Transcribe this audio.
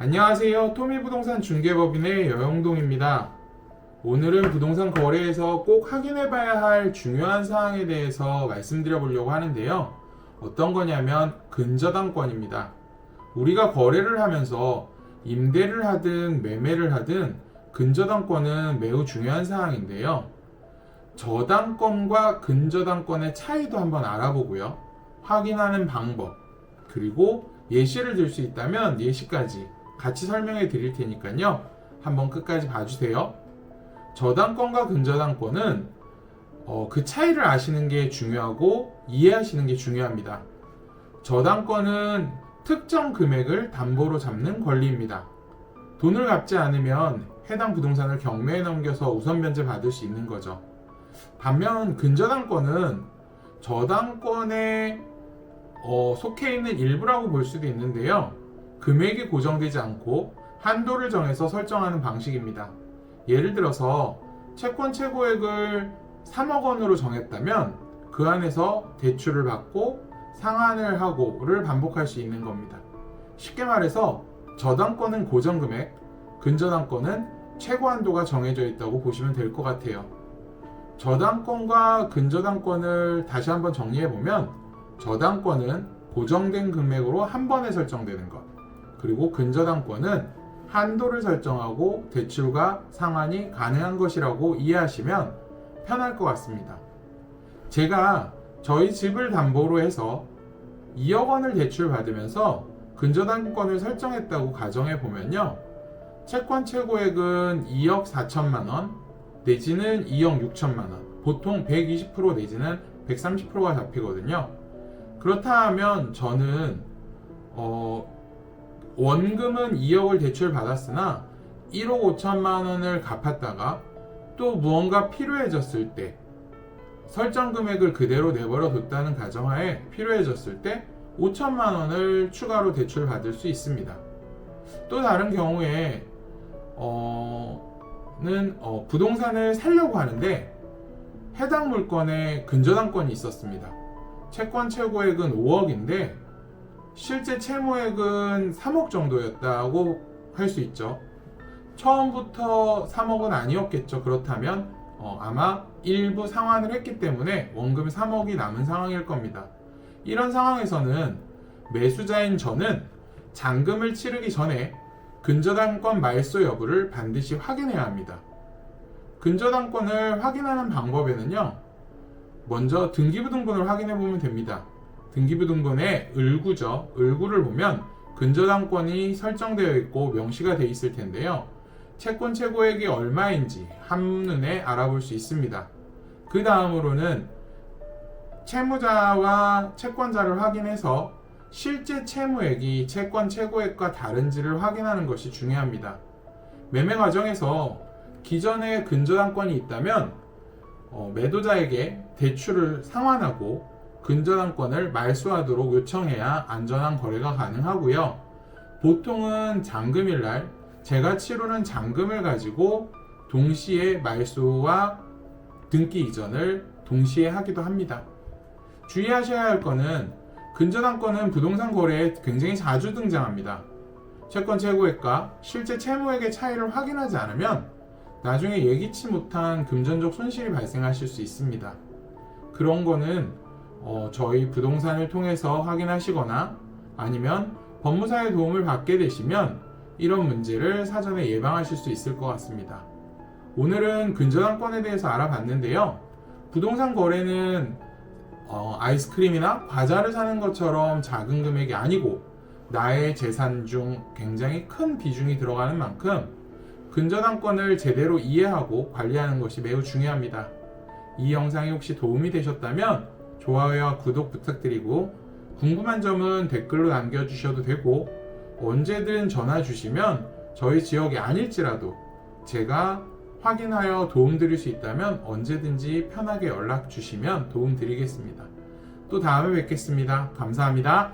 안녕하세요. 토미부동산 중개법인의 여영동입니다. 오늘은 부동산 거래에서 꼭 확인해봐야 할 중요한 사항에 대해서 말씀드려 보려고 하는데요. 어떤 거냐면 근저당권입니다. 우리가 거래를 하면서 임대를 하든 매매를 하든 근저당권은 매우 중요한 사항인데요. 저당권과 근저당권의 차이도 한번 알아보고요. 확인하는 방법, 그리고 예시를 들 수 있다면 예시까지 같이 설명해 드릴 테니까요. 한번 끝까지 봐주세요. 저당권과 근저당권은 그 차이를 아시는 게 중요하고 이해하시는 게 중요합니다. 저당권은 특정 금액을 담보로 잡는 권리입니다. 돈을 갚지 않으면 해당 부동산을 경매에 넘겨서 우선 변제 받을 수 있는 거죠. 반면 근저당권은 저당권에 속해 있는 일부라고 볼 수도 있는데요. 금액이 고정되지 않고 한도를 정해서 설정하는 방식입니다. 예를 들어서 채권 최고액을 3억 원으로 정했다면 그 안에서 대출을 받고 상환을 하고를 반복할 수 있는 겁니다. 쉽게 말해서 저당권은 고정금액, 근저당권은 최고 한도가 정해져 있다고 보시면 될 것 같아요. 저당권과 근저당권을 다시 한번 정리해보면 저당권은 고정된 금액으로 한 번에 설정되는 것, 그리고 근저당권은 한도를 설정하고 대출과 상환이 가능한 것이라고 이해하시면 편할 것 같습니다. 제가 저희 집을 담보로 해서 2억 원을 대출 받으면서 근저당권을 설정했다고 가정해 보면요. 채권 최고액은 2억 4천만 원 내지는 2억 6천만 원, 보통 120% 내지는 130%가 잡히거든요. 그렇다 하면 저는 원금은 2억을 대출 받았으나 1억 5천만 원을 갚았다가 또 무언가 필요해졌을 때 설정 금액을 그대로 내버려 뒀다는 가정하에 필요해졌을 때 5천만 원을 추가로 대출 받을 수 있습니다. 또 다른 경우에 부동산을 살려고 하는데 해당 물건에 근저당권이 있었습니다. 채권 최고액은 5억인데 실제 채무액은 3억 정도였다고 할 수 있죠. 처음부터 3억은 아니었겠죠. 그렇다면 아마 일부 상환을 했기 때문에 원금 3억이 남은 상황일 겁니다. 이런 상황에서는 매수자인 저는 잔금을 치르기 전에 근저당권 말소 여부를 반드시 확인해야 합니다. 근저당권을 확인하는 방법에는요. 먼저 등기부등본을 확인해 보면 됩니다. 등기부등본의 을구죠. 을구를 보면 근저당권이 설정되어 있고 명시가 되어 있을 텐데요. 채권 최고액이 얼마인지 한눈에 알아볼 수 있습니다. 그 다음으로는 채무자와 채권자를 확인해서 실제 채무액이 채권 최고액과 다른지를 확인하는 것이 중요합니다. 매매 과정에서 기존에 근저당권이 있다면 매도자에게 대출을 상환하고 근저당권을 말소하도록 요청해야 안전한 거래가 가능하고요. 보통은 잔금일날 제가 치르는 잔금을 가지고 동시에 말소와 등기 이전을 동시에 하기도 합니다. 주의하셔야 할 것은 근저당권은 부동산 거래에 굉장히 자주 등장합니다. 채권 최고액과 실제 채무액의 차이를 확인하지 않으면 나중에 예기치 못한 금전적 손실이 발생하실 수 있습니다. 그런 거는 저희 부동산을 통해서 확인하시거나 아니면 법무사의 도움을 받게 되시면 이런 문제를 사전에 예방하실 수 있을 것 같습니다. 오늘은 근저당권에 대해서 알아봤는데요. 부동산 거래는 아이스크림이나 과자를 사는 것처럼 작은 금액이 아니고 나의 재산 중 굉장히 큰 비중이 들어가는 만큼 근저당권을 제대로 이해하고 관리하는 것이 매우 중요합니다. 이 영상이 혹시 도움이 되셨다면 좋아요와 구독 부탁드리고 궁금한 점은 댓글로 남겨주셔도 되고 언제든 전화 주시면 저희 지역이 아닐지라도 제가 확인하여 도움드릴 수 있다면 언제든지 편하게 연락 주시면 도움드리겠습니다. 또 다음에 뵙겠습니다. 감사합니다.